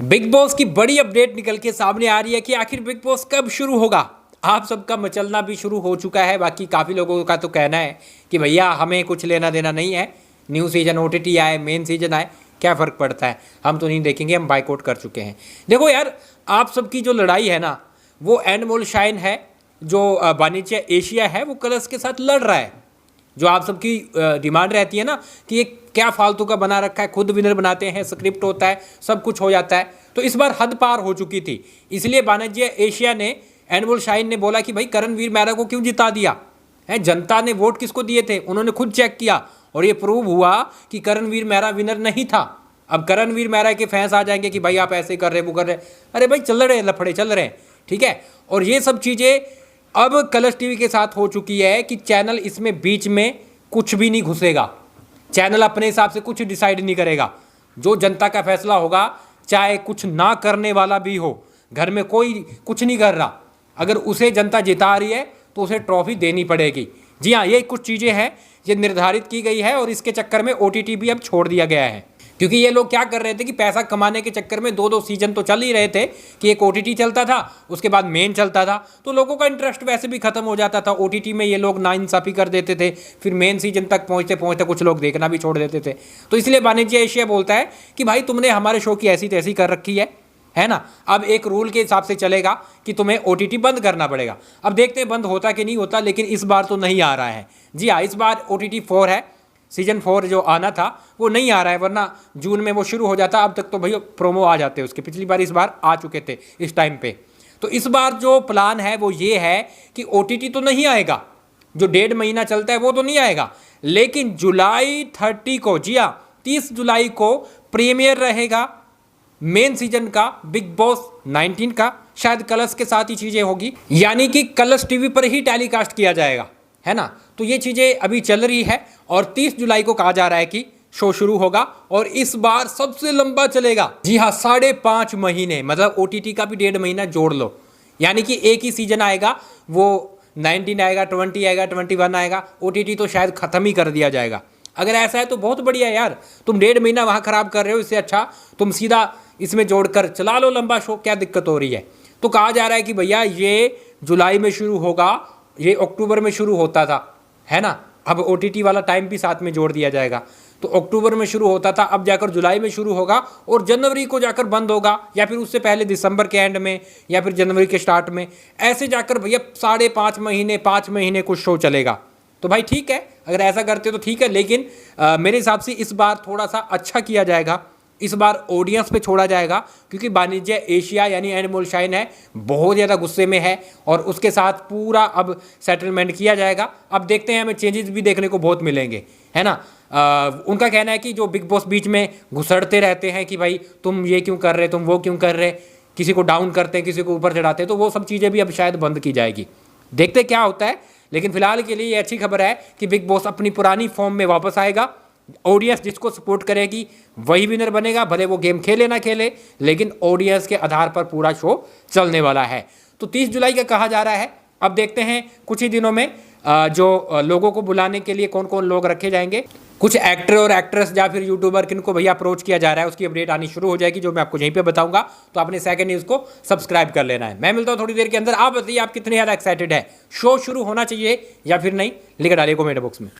Big boss की बड़ी update निकल के सामने आ रही है कि आखिर बिग बॉस कब शुरू होगा। आप सबका मचलना भी शुरू हो चुका है। बाकी काफ़ी लोगों का तो कहना है कि भैया हमें कुछ लेना देना नहीं है, न्यू सीजन OTT आए, मेन सीजन आए, क्या फ़र्क पड़ता है, हम तो नहीं देखेंगे, हम बाइकआउट कर चुके हैं। देखो यार, आप सबकी जो लड़ाई है ना, वो एनमोल शाइन है, जो वाणिज्य एशिया है, वो कलर्स के साथ लड़ रहा है। जो आप सबकी डिमांड रहती है ना कि ये क्या फालतू का बना रखा है, खुद विनर बनाते हैं, स्क्रिप्ट होता है, सब कुछ हो जाता है, तो इस बार हद पार हो चुकी थी। इसलिए वाणिज्य एशिया ने, एनमोल शाइन ने बोला कि भाई करणवीर मेहरा को क्यों जिता दिया है। जनता ने वोट किसको दिए थे, उन्होंने खुद चेक किया और ये प्रूव हुआ कि करणवीर मेहरा विनर नहीं था। अब करणवीर मेहरा के फैंस आ जाएंगे कि भाई आप ऐसे कर रहे, वो कर रहे, अरे भाई चल रहे लफड़े चल रहे हैं, ठीक है। और ये सब चीज़ें अब कलर्स टीवी के साथ हो चुकी है कि चैनल इसमें बीच में कुछ भी नहीं घुसेगा। चैनल अपने हिसाब से कुछ डिसाइड नहीं करेगा। जो जनता का फैसला होगा, चाहे कुछ ना करने वाला भी हो, घर में कोई कुछ नहीं कर रहा, अगर उसे जनता जिता रही है तो उसे ट्रॉफी देनी पड़ेगी। जी हाँ, ये कुछ चीज़ें हैं, ये निर्धारित की गई है और इसके चक्कर में OTT भी अब छोड़ दिया गया है। क्योंकि ये लोग क्या कर रहे थे कि पैसा कमाने के चक्कर में दो सीजन तो चल ही रहे थे कि एक OTT चलता था, उसके बाद मेन चलता था, तो लोगों का इंटरेस्ट वैसे भी खत्म हो जाता था। OTT में ये लोग नाइंसाफ़ी कर देते थे, फिर मेन सीजन तक पहुंचते पहुंचते कुछ लोग देखना भी छोड़ देते थे। तो इसलिए वाणिज्य एशिया बोलता है कि भाई तुमने हमारे शो की ऐसी तैसी कर रखी है ना, अब एक रूल के हिसाब से चलेगा कि तुम्हें OTT बंद करना पड़ेगा। अब देखते हैं बंद होता कि नहीं होता, लेकिन इस बार तो नहीं आ रहा है। जी हाँ, इस बार OTT 4 है, सीजन 4 जो आना था वो नहीं आ रहा है, वरना जून में वो शुरू हो जाता। अब तक तो भैया प्रोमो आ जाते उसके, पिछली बार इस बार आ चुके थे इस टाइम पे। तो इस बार जो प्लान है वो ये है कि OTT तो नहीं आएगा, जो 1.5 महीना चलता है वो तो नहीं आएगा, लेकिन जुलाई 30 को, जी हाँ 30 जुलाई को प्रीमियर रहेगा मेन सीजन का, बिग बॉस 19 का। शायद कलर्स के साथ ही चीज़ें होगी, यानी कि कलर्स टीवी पर ही टेलीकास्ट किया जाएगा, है ना। तो ये चीज़ें अभी चल रही है और 30 जुलाई को कहा जा रहा है कि शो शुरू होगा और इस बार सबसे लंबा चलेगा। जी हाँ, 5.5 महीने, मतलब OTT का भी 1.5 महीना जोड़ लो, यानी कि एक ही सीजन आएगा, वो 19 आएगा, 20 आएगा, 21 आएगा। OTT तो शायद ख़त्म ही कर दिया जाएगा। अगर ऐसा है तो बहुत बढ़िया यार, तुम 1.5 महीना वहाँ ख़राब कर रहे हो, इससे अच्छा तुम सीधा इसमें जोड़कर चला लो लंबा शो, क्या दिक्कत हो रही है। तो कहा जा रहा है कि भैया ये जुलाई में शुरू होगा, ये अक्टूबर में शुरू होता था, है ना। अब OTT वाला टाइम भी साथ में जोड़ दिया जाएगा, तो अक्टूबर में शुरू होता था, अब जाकर जुलाई में शुरू होगा और जनवरी को जाकर बंद होगा, या फिर उससे पहले दिसंबर के एंड में या फिर जनवरी के स्टार्ट में, ऐसे जाकर भैया 5.5 महीने 5 महीने कुछ शो चलेगा। तो भाई ठीक है, अगर ऐसा करते तो ठीक है, लेकिन मेरे हिसाब से इस बार थोड़ा सा अच्छा किया जाएगा, इस बार ऑडियंस पे छोड़ा जाएगा, क्योंकि वाणिज्य एशिया यानी एनमोल शाइन है, बहुत ज़्यादा गुस्से में है और उसके साथ पूरा अब सेटलमेंट किया जाएगा। अब देखते हैं, हमें चेंजेस भी देखने को बहुत मिलेंगे, है ना। उनका कहना है कि जो बिग बॉस बीच में घुसड़ते रहते हैं कि भाई तुम ये क्यों कर रहे, तुम वो क्यों कर रहे, किसी को डाउन करते हैं, किसी को ऊपर चढ़ाते हैं, तो वो सब चीज़ें भी अब शायद बंद की जाएगी। देखते क्या होता है, लेकिन फिलहाल के लिए ये अच्छी खबर है कि बिग बॉस अपनी पुरानी फॉर्म में वापस आएगा। ऑडियंस जिसको सपोर्ट करेगी वही विनर बनेगा, भले वो गेम खेले ना खेले, लेकिन ऑडियंस के आधार पर पूरा शो चलने वाला है। तो 30 जुलाई का कहा जा रहा है। अब देखते हैं कुछ ही दिनों में जो लोगों को बुलाने के लिए कौन कौन लोग रखे जाएंगे, कुछ एक्टर और एक्ट्रेस या फिर यूट्यूबर किनको भैया अप्रोच किया जा रहा है, उसकी अपडेट आनी शुरू हो जाएगी, जो मैं आपको यहीं पे बताऊंगा। तो आपने सेकंड न्यूज़ को सब्सक्राइब कर लेना है। मैं मिलता हूँ थोड़ी देर के अंदर। आप बताइए, आप कितने ज़्यादा एक्साइटेड है, शो शुरू होना चाहिए या फिर नहीं, लिख डालिए कमेंट बॉक्स में।